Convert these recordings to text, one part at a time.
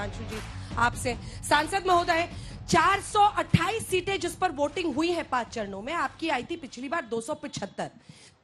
सुधांशु जी आपसे। सांसद महोदय, 428 सीटें जिस पर वोटिंग हुई है 5 चरणों में, आपकी आई थी पिछली बार 275।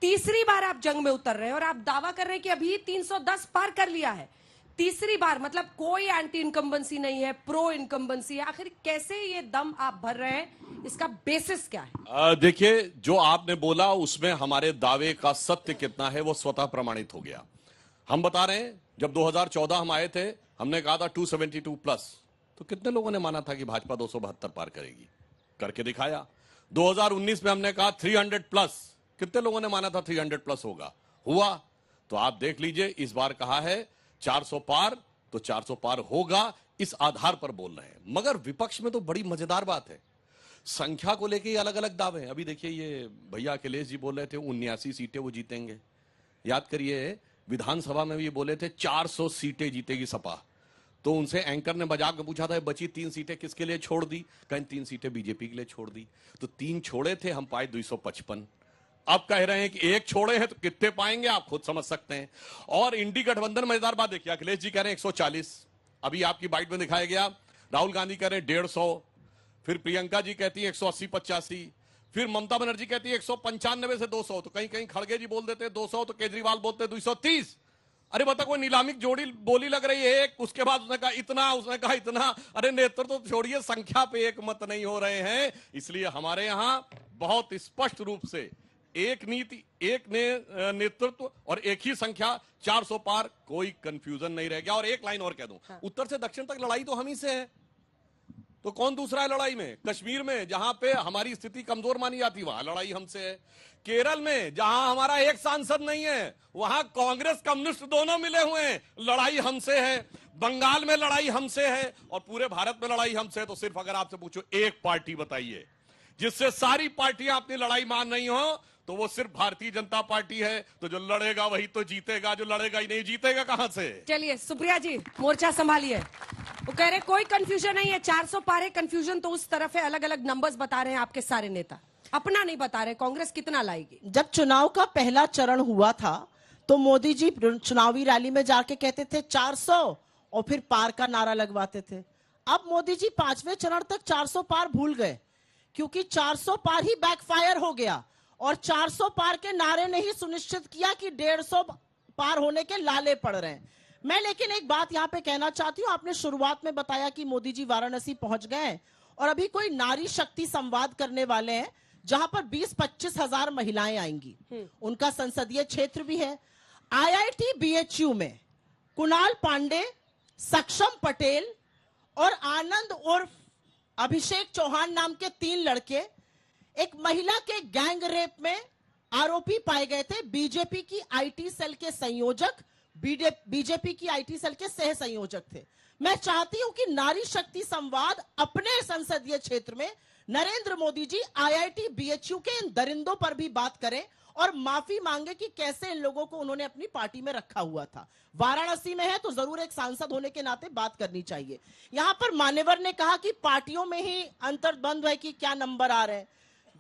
तीसरी बार आप जंग में उतर रहे हैं और आप दावा कर रहे हैं कि अभी 310 पार कर लिया है। तीसरी बार मतलब कोई एंटी इनकम्बेंसी नहीं है, प्रो इनकम्बेंसी है। आखिर कैसे ये दम आप भर रहे हैं, इसका बेसिस क्या है? देखिए, जो आपने बोला उसमें हमारे दावे का सत्य कितना है वो स्वतः प्रमाणित हो गया। हम बता रहे हैं, जब 2014 हम आए थे, हमने कहा था 272 प्लस, तो कितने लोगों ने माना था कि भाजपा 272 पार करेगी? करके दिखाया। 2019 में हमने कहा 300 प्लस, कितने लोगों ने माना था 300 प्लस होगा? हुआ। तो आप देख लीजिए, इस बार कहा है 400 पार, तो 400 पार होगा, इस आधार पर बोल रहे हैं। मगर विपक्ष में तो बड़ी मजेदार बात है, संख्या को लेके अलग अलग दावे हैं। अभी देखिए, ये भैया अखिलेश जी बोल रहे थे 79 सीटें वो जीतेंगे। याद करिए, विधानसभा में भी ये बोले थे 400 सीटें जीतेगी सपा। तो उनसे एंकर ने मजाक में पूछा था, बची 3 सीटें किसके लिए छोड़ दी? कहीं 3 सीटें बीजेपी के लिए छोड़ दी। तो 3 छोड़े थे, हम पाए 255। अब कह रहे हैं कि 1 छोड़े हैं, तो कितने पाएंगे आप खुद समझ सकते हैं। और इंडी गठबंधन, मजेदार बात देखिए, अखिलेश जी कह रहे हैं 140, अभी आपकी बाइट में दिखाया गया। राहुल गांधी कह रहे हैं 150, फिर प्रियंका जी कहती है 180-85, फिर ममता बनर्जी कहती है 195 से 200, तो कहीं कहीं खड़गे जी बोल देते हैं 200, तो केजरीवाल बोलते हैं 230। अरे बता, कोई नीलामी जोड़ी बोली लग रही है एक, उसके बाद उसने कहा इतना, उसने कहा इतना। अरे नेतृत्व तो छोड़िए, संख्या पे एक मत नहीं हो रहे हैं। इसलिए हमारे यहां बहुत स्पष्ट रूप से एक नीति, एक नेतृत्व और एक ही संख्या, 400 पार, कोई कंफ्यूजन नहीं रह गया। और एक लाइन और कह दूं, उत्तर से दक्षिण तक लड़ाई तो हम ही से है, तो कौन दूसरा है लड़ाई में? कश्मीर में, जहां पे हमारी स्थिति कमजोर मानी जाती, वहां लड़ाई हमसे है। केरल में, जहां हमारा एक सांसद नहीं है, वहां कांग्रेस कम्युनिस्ट दोनों मिले हुए हैं, लड़ाई हमसे है। बंगाल में लड़ाई हमसे है, और पूरे भारत में लड़ाई हमसे है। तो सिर्फ अगर आपसे पूछो एक पार्टी बताइए जिससे सारी पार्टियां अपनी लड़ाई मान रही हो, तो वो सिर्फ भारतीय जनता पार्टी है। तो जो लड़ेगा वही तो जीतेगा, जो लड़ेगा ही नहीं, जीतेगा कहां से? चलिए सुप्रिया जी, मोर्चा संभालिए। वो कह रहे कोई कंफ्यूजन नहीं है, 400 पार है, कंफ्यूजन तो उस तरफ है। अलग अलग नंबर्स बता रहे हैं आपके सारे नेता, अपना नहीं बता रहे कांग्रेस कितना लाएगी। जब चुनाव का पहला चरण हुआ था, तो मोदी जी चुनावी रैली में जाके कहते थे 400, और फिर पार का नारा लगवाते थे। अब मोदी जी 5वें चरण तक 400 पार भूल गए, क्योंकि 400 पार ही बैकफायर हो गया, और 400 पार के नारे ने ही सुनिश्चित किया कि 150 पार होने के लाले पड़ रहे हैं। मैं लेकिन एक बात यहां पे कहना चाहती हूं, आपने शुरुआत में बताया कि मोदी जी वाराणसी पहुंच गए और अभी कोई नारी शक्ति संवाद करने वाले हैं, जहां पर 20-25 हजार महिलाएं आएंगी। उनका संसदीय क्षेत्र भी है। IIT BHU में कुणाल पांडे, सक्षम पटेल और आनंद उर्फ अभिषेक चौहान नाम के 3 लड़के एक महिला के गैंग रेप में आरोपी पाए गए थे। बीजेपी की IT सेल के संयोजक, बीजेपी की IT सेल के सह संयोजक थे। मैं चाहती हूं कि नारी शक्ति संवाद अपने संसदीय क्षेत्र में नरेंद्र मोदी जी IIT BHU के इन दरिंदों पर भी बात करें और माफी मांगे कि कैसे इन लोगों को उन्होंने अपनी पार्टी में रखा हुआ था। वाराणसी में है तो जरूर एक सांसद होने के नाते बात करनी चाहिए। यहां पर मान्यवर ने कहा कि पार्टियों में ही अंतर्द्वंद है कि क्या नंबर आ रहे हैं।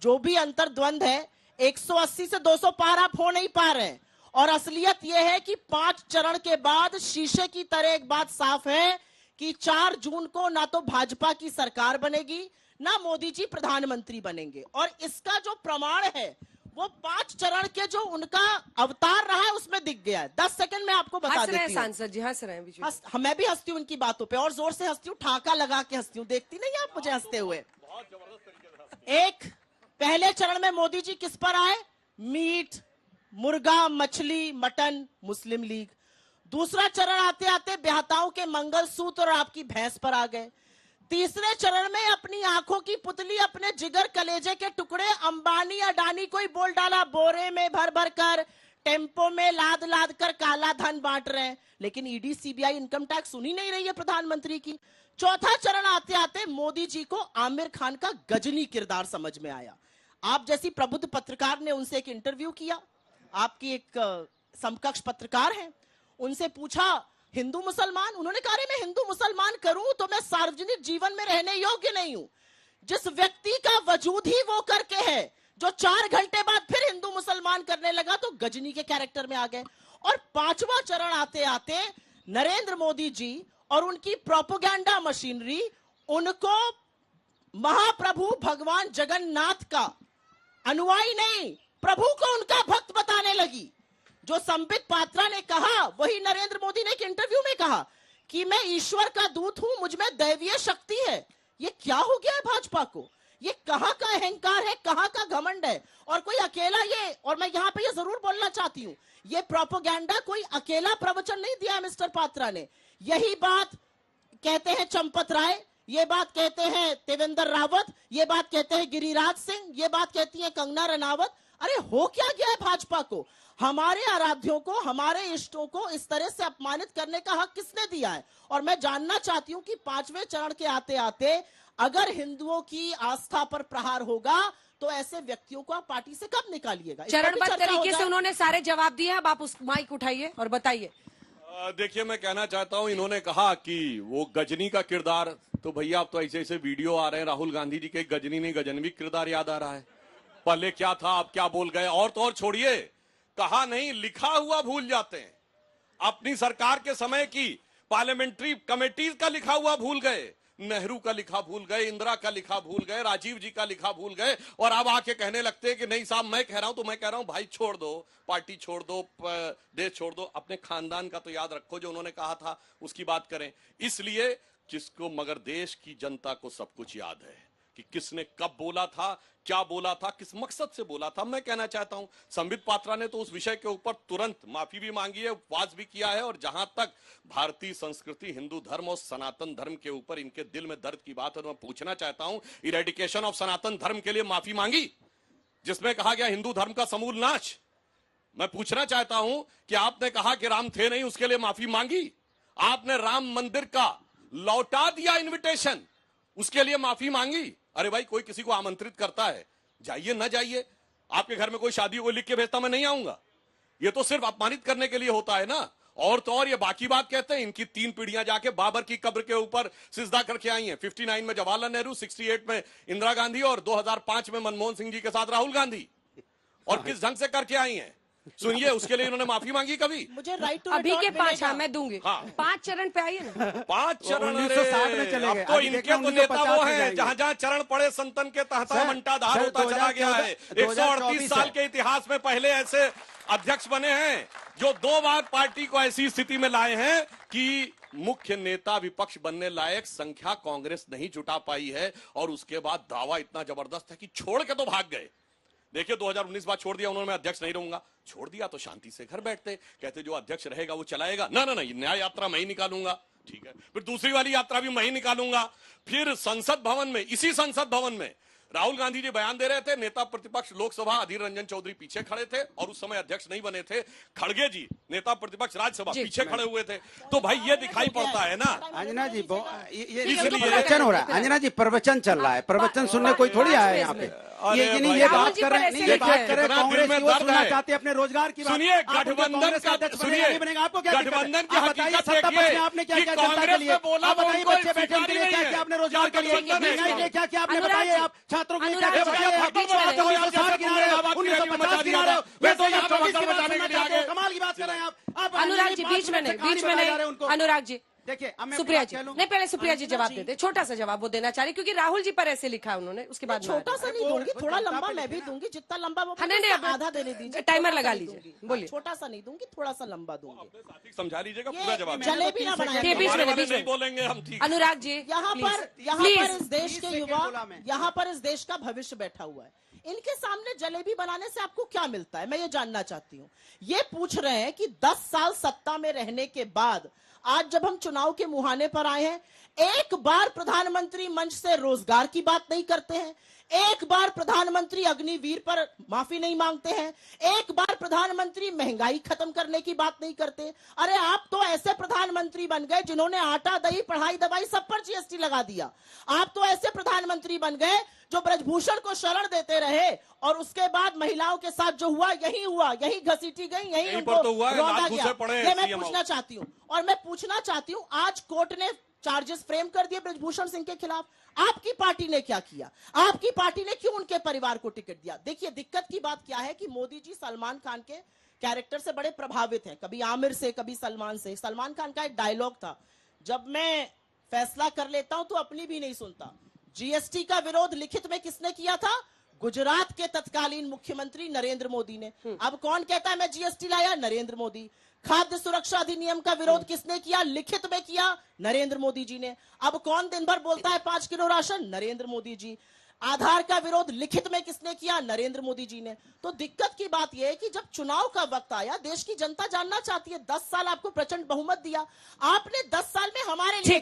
जो भी अंतर्द्वंद है, 180 से 200 पार आप हो नहीं पा रहे हैं। और असलियत यह है कि 5 चरण के बाद शीशे की तरह एक बात साफ है कि 4 जून को ना तो भाजपा की सरकार बनेगी, ना मोदी जी प्रधानमंत्री बनेंगे। और इसका जो प्रमाण है वो 5 चरण के जो उनका अवतार रहा है उसमें दिख गया है। 10 सेकंड में आपको बता देती हूँ। सांसद जी हंस रहे हैं, मैं भी हंसती हूँ उनकी बातों पे, और जोर से हंसती हूँ, ठाका लगा के हंसती हूँ। देखती नहीं आप मुझे हंसते हुए? एक पहले चरण में मोदी जी किस पर आए? मीट, मुर्गा, मछली, मटन, मुस्लिम लीग। दूसरा चरण आते आते बेहताओं के मंगलसूत्र और आपकी भैंस पर आ गए। तीसरे चरण में अपनी आंखों की पुतली, अपने जिगर कलेजे के टुकड़े अंबानी अडानी को ही बोल डाला। बोरे में भर भर कर, टेम्पो में लाद लाद कर काला धन बांट रहे हैं। लेकिन ईडी, सीबीआई, इनकम टैक्स सुन ही नहीं रही है प्रधानमंत्री की। चौथा चरण आते आते मोदी जी को आमिर खान का गजनी किरदार समझ में आया। आप जैसी प्रबुद्ध पत्रकार ने उनसे एक इंटरव्यू किया, आपकी एक समकक्ष पत्रकार हैं, उनसे पूछा हिंदू मुसलमान, उन्होंने कहा मैं हिंदू मुसलमान करूं तो मैं सार्वजनिक जीवन में रहने योग्य नहीं हूं। जिस व्यक्ति का वजूद ही वो करके है, जो 4 घंटे बाद फिर हिंदू मुसलमान करने लगा, तो गजनी के कैरेक्टर में आ गए। और 5वां चरण आते आते नरेंद्र मोदी जी और उनकी प्रोपोगेंडा मशीनरी उनको महाप्रभु भगवान जगन्नाथ का अनुयायी नहीं, प्रभु को उनका भक्त बताने लगी। जो संबित पात्रा ने कहा वही नरेंद्र मोदी ने एक इंटरव्यू में कहा कि मैं ईश्वर का दूत हूं, मुझ में दैवीय शक्ति है। ये क्या हो गया है भाजपा को? ये कहां का अहंकार है, कहां का घमंड है? और कोई अकेला ये, और मैं यहां पे ये जरूर बोलना चाहती हूं, ये प्रोपोगेंडा कोई अकेला प्रवचन नहीं दिया है मिस्टर पात्रा ने। यही बात कहते हैं चंपत राय, ये बात कहते हैं देवेंद्र रावत, ये बात कहते हैं गिरिराज सिंह, ये बात कहती है कंगना रनावत। अरे हो क्या गया है भाजपा को? हमारे आराध्यों को, हमारे इष्टों को इस तरह से अपमानित करने का हक किसने दिया है? और मैं जानना चाहती हूं कि 5वें चरण के आते आते अगर हिंदुओं की आस्था पर प्रहार होगा तो ऐसे व्यक्तियों को आप पार्टी से कब निकालिएगा? चरणबद्ध तरीके से उन्होंने सारे जवाब दिए। अब आप उस माइक उठाइए और बताइए। देखिए, मैं कहना चाहता हूं, इन्होंने कहा कि वो गजनी का किरदार, तो भैया अब तो ऐसे ऐसे वीडियो आ रहे हैं राहुल गांधी जी के, गजनी नहीं गजनवी किरदार याद आ रहा है। पहले क्या था, अब क्या बोल गए? और तो और छोड़िए, कहा नहीं लिखा हुआ भूल जाते हैं। अपनी सरकार के समय की पार्लियामेंट्री कमेटीज का लिखा हुआ भूल गए, नेहरू का लिखा भूल गए, इंदिरा का लिखा भूल गए, राजीव जी का लिखा भूल गए, और अब आके कहने लगते हैं कि नहीं साहब मैं कह रहा हूं। तो मैं कह रहा हूं भाई छोड़ दो, पार्टी छोड़ दो, देश छोड़ दो, अपने खानदान का तो याद रखो। जो उन्होंने कहा था उसकी बात करें। इसलिए जिसको, मगर देश की जनता को सब कुछ याद है कि किसने कब बोला था, क्या बोला था, किस मकसद से बोला था। मैं कहना चाहता हूं, संबित पात्रा ने तो उस विषय के ऊपर तुरंत माफी भी मांगी है, उपवास भी किया है। और जहां तक भारतीय संस्कृति, हिंदू धर्म और सनातन धर्म के ऊपर इनके दिल में दर्द की बात है, तो मैं पूछना चाहता हूं, इरेडिकेशन ऑफ सनातन धर्म के लिए माफी मांगी जिसमें कहा गया हिंदू धर्म का समूल नाश। मैं पूछना चाहता हूं कि आपने कहा कि राम थे नहीं, उसके लिए माफी मांगी? आपने राम मंदिर का लौटा दिया इन्विटेशन, उसके लिए माफी मांगी? अरे भाई, कोई किसी को आमंत्रित करता है, जाइए ना जाइए। आपके घर में कोई शादी को लिख के भेजता, मैं नहीं आऊंगा। ये तो सिर्फ अपमानित करने के लिए होता है ना। और तो और ये बाकी बात कहते हैं, इनकी 3 पीढ़ियां जाके बाबर की कब्र के ऊपर सिजदा करके आई हैं। 59 में जवाहरलाल नेहरू, 68 में इंदिरा गांधी और 2005 में मनमोहन सिंह जी के साथ राहुल गांधी। और किस ढंग से करके आई हैं सुनिए। उसके लिए इन्होंने माफी मांगी कभी? मुझे राइट टू अभी के 5, हाँ मैं दूंगी। हाँ। 5 चरण पे आइए ना। 5 चरण, 1960 में चले गए। अब तो इनके तो नेता वो हैं जहां जहां चरण पड़े संतन के तहता मंटाधार होता चला गया है। 138 साल के इतिहास में पहले ऐसे अध्यक्ष बने हैं जो 2 बार पार्टी को ऐसी स्थिति में लाए हैं कि मुख्य नेता विपक्ष बनने लायक संख्या कांग्रेस नहीं जुटा पाई है। और उसके बाद दावा इतना जबरदस्त है कि छोड़ के तो भाग गए। देखिए 2019 बाद छोड़ दिया उन्होंने, मैं अध्यक्ष नहीं रहूंगा। छोड़ दिया तो शांति से घर बैठते, कहते जो अध्यक्ष रहेगा वो चलाएगा। ना ना नहीं, न्याय यात्रा मैं ही निकालूंगा, ठीक है। फिर दूसरी वाली यात्रा भी मैं ही निकालूंगा। फिर संसद भवन में, इसी संसद भवन में राहुल गांधी जी बयान दे रहे थे, नेता प्रतिपक्ष लोकसभा अधीर रंजन चौधरी पीछे खड़े थे और उस समय अध्यक्ष नहीं बने थे। खड़गे जी नेता प्रतिपक्ष राज्यसभा पीछे खड़े हुए थे। तो भाई ये दिखाई पड़ता है ना। अंजना जी, ये प्रवचन हो रहा है। अंजना जी, प्रवचन चल रहा है, प्रवचन सुनने कोई थोड़ी आया है यहाँ पे। ये बात कर रहे हैं, ये बात कर रहे हैं, कांग्रेस की ओर सुनना चाहते हैं अपने रोजगार की बात। सुनिए, गठबंधन का सुनिए, बनेगा आपको क्या गठबंधन की बताइए, हकीकत सत्ता देखिए पक्ष में आपने क्या कि क्या जनता के कांग्रेस लिए ने बोला आप बताइए, वो बच्चे बैठे उनके लिए क्या क्या आपने रोजगार के लिए, महंगाई के लिए क्या क्या आपने बताइए, आप छात्रों के लिए क्या क्या बताइए, आप 1960 गिना रहे हो, 1950 गिना रहे हो, वे 2024 की बात सुनना चाहते हो, कमाल की बात कर रहे हैं आप। अनुराग जी बीच में नहीं, अनुराग जी, देखिए सुप्रिया जी नहीं, पहले सुप्रिया जी जवाब देते, छोटा सा जवाब वो देना चाह रही, क्योंकि राहुल जी पर ऐसे लिखा है उन्होंने। उसके बाद छोटा सा नहीं दूंगी, थोड़ा लंबा मैं भी दूंगी, जितना लंबा वो आधा देने दीजिए, टाइमर लगा लीजिए, बोलिए। छोटा सा नहीं दूंगी, थोड़ा सा लंबा दूंगी। समझा लीजिएगा पूरा जवाब, जलेबी ना बनाइए बीच में नहीं बोलेंगे हम, ठीक। अनुराग जी यहाँ पर इस देश के युवा, यहाँ पर इस देश का भविष्य बैठा हुआ है। इनके सामने जलेबी बनाने से आपको क्या मिलता है, मैं ये जानना चाहती हूँ। ये पूछ रहे हैं कि 10 साल सत्ता में रहने के बाद आज जब हम चुनाव के मुहाने पर आए हैं, एक बार प्रधानमंत्री मंच से रोजगार की बात नहीं करते हैं, एक बार प्रधानमंत्री अग्निवीर पर माफी नहीं मांगते हैं, एक बार प्रधानमंत्री महंगाई खत्म करने की बात नहीं करते। अरे आप तो ऐसे प्रधानमंत्री बन गए जिन्होंने आटा दही पढ़ाई दवाई सब पर जीएसटी लगा दिया। आप तो ऐसे प्रधानमंत्री बन गए जो ब्रजभूषण को शरण देते रहे और उसके बाद महिलाओं के साथ जो हुआ, यही घसीटी गई, यही उनको तो हुआ है, रौंदा गया। ये मैं CM पूछना चाहती हूँ, और मैं पूछना चाहती हूँ, आज कोर्ट ने चार्जेस फ्रेम कर दिए ब्रजभूषण सिंह के खिलाफ, आपकी पार्टी ने क्या किया? आपकी पार्टी ने क्यों उनके परिवार को टिकट दिया? देखिए दिक्कत की बात क्या है कि मोदी जी सलमान खान के कैरेक्टर से बड़े प्रभावित हैं, कभी आमिर से, कभी सलमान से। सलमान खान का एक डायलॉग था जब मैं फैसला कर लेता हूं तो अपनी भी नहीं सुनता। जीएसटी का विरोध लिखित में किसने किया था? गुजरात के तत्कालीन मुख्यमंत्री नरेंद्र मोदी ने। अब कौन कहता है मैं जीएसटी लाया? नरेंद्र मोदी। खाद्य सुरक्षा अधिनियम का विरोध किसने किया? लिखित में किया नरेंद्र मोदी जी ने। अब कौन दिन भर बोलता है 5 किलो राशन? नरेंद्र मोदी जी। आधार का विरोध लिखित में किसने किया? नरेंद्र मोदी जी ने। तो दिक्कत की बात यह है कि जब चुनाव का वक्त आया, देश की जनता जानना चाहती है। 10 साल आपको प्रचंड बहुमत दिया, आपने 10 साल में हमारे लिए